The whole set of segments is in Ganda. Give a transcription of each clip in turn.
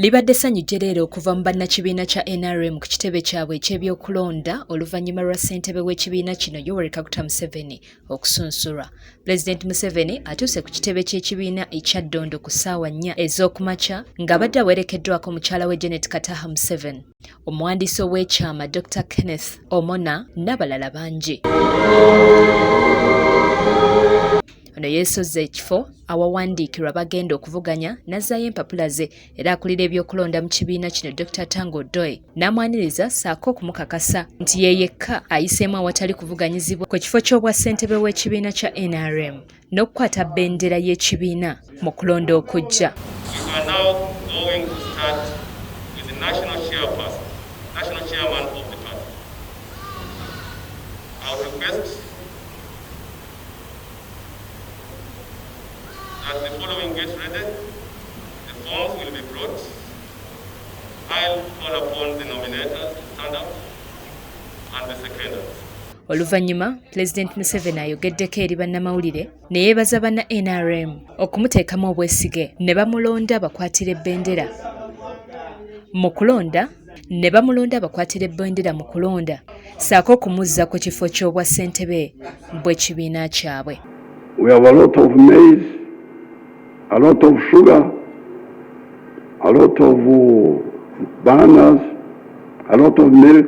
Libadde ssanyu leero okuva mu bannakibiina kya NRM ku kitebe kyabwe eky'ebyokulonda oluvannyuma lwa ssentebe w'ekibiina kino Yoweri Kaguta Museveni okusunsulwa. Pulezidenti Museveni atuuse ku kitebe ky'ekibiina ekya Ddondo ku ssaawa 4 ez'okumakya ng'abadde awerekeddwako mukyala we Janet Kataha Museveni, omuwandiisi ow'ekyama Dr. Kenneth Omona n'abalala bangi. Ono yeesozza ekifo awawandiikirwa bagenda okuvuganya n'azzaayo empapula ze era akulira ebyokulonda mu kibiina kino Dr. Tango Doi n'amwaniriza ssaako okumukakasa nti ye yekka ayiseemu awatali kuvuganyizibwa ku kifo ky'obwassentebe w'ekibiina kya NRM n'okukwata bbendera y'ekibiina mu kulonda okujja. As the following gets ready, the forms will be brought. I'll call upon the nominators to stand up and the seconders. Oluvannyuma Pulezidenti Museveni ayogeddeko eri bannamawulire ne yeebaza banna NRM okumuteekamu obwesige ne bamulonda bakwatira ebbendera mu kulonda mu kulonda ssaako okumuzza ku kifo ky'obwassentebe bw'ekibiina kyabwe. We have a lot of maize, a lot of sugar, a lot of bananas, a lot of milk,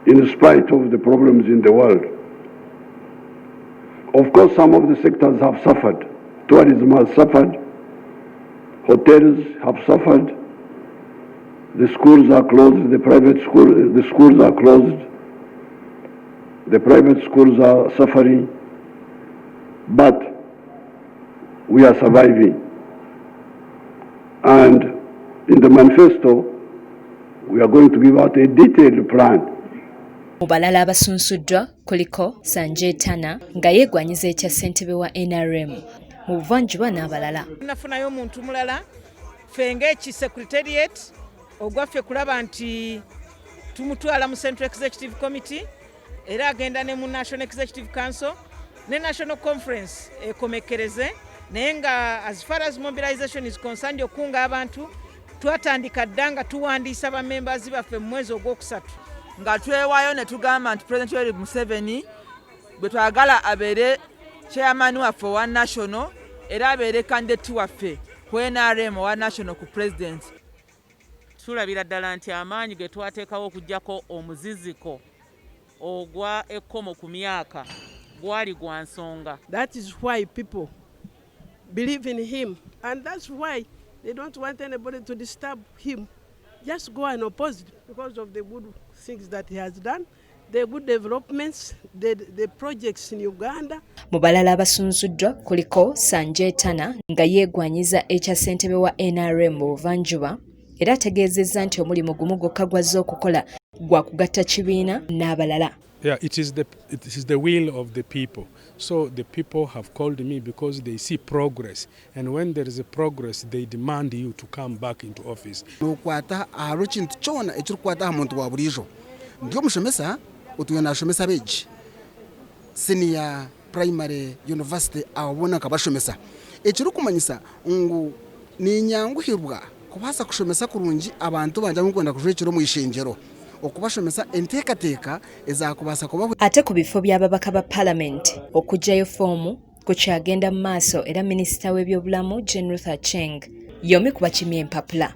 in spite of the problems in the world. Of course, some of the sectors have suffered. Tourism has suffered. Hotels have suffered. The schools are closed. The schools are closed. The private schools are suffering. But we are surviving. And in the manifesto, we are going to give out a detailed plan. Mu balala abasunsuddwa kuliko Sanjetana nga yeegwanyiza ekya ssentebe wa NRM mu buvanjuba n'abalala. Nafunayo omuntu mulala fenge eki secretariat ogwaffe kulaba nti tumutwala mu Central Executive Committee era agenda ne mu National Executive Council ne National Conference ekomekereze naye nga as far as mobilization is concerned okunga abantu twatandika dda nga tuwandiisa ba members baffe mu mwezi ogwokusatu nga twewaayo ne tugamba nti President Yoweri Museveni bwe twagala abeere chairman waffe wa national era abeere candidate waffe ku NRM wa national ku president. Tulabira ddala nti amaanyi ge twateekawo okuggyako omuziziko ogwa ekkomo ku myaka gwali gwa nsonga. That is why people believe in him and that's why they don't want anybody to disturb him. Just go and oppose it because of the good things that he has done, the good developments, the projects in Uganda. Mu balala abasunzuddwa kuliko Sanjetana nga yeegwanyiza ekya ssentebe wa NRM mu buvanjuba era ategeezezza nti omulimu gumu gwokka gwazze okukola gwa kugatta kibiina n'abalala. Yeah, it is the will of the people. So the people have called me because they see progress, and when there is a progress, they demand you to come back into office. Nokwata aro kintu kyona ekirikwata ha muntu wa bulijo ndio mushomesa utuyona ashomesa beji senior primary university abona kabashomesa ekiri kumanyisa ngu ninyanguhirwa kubasa kushomesa kurungi abantu banja mukwenda kujwekiro mu ishenjero okubashomesa enteekateeka ezakubasa kuba. Ate ku bifo by'ababaka ba Parliament okugyayo foomu kukyagenda mu maaso era minisita w'ebyobulamu Jane Ruth Acheng yomi kubakimya empapula.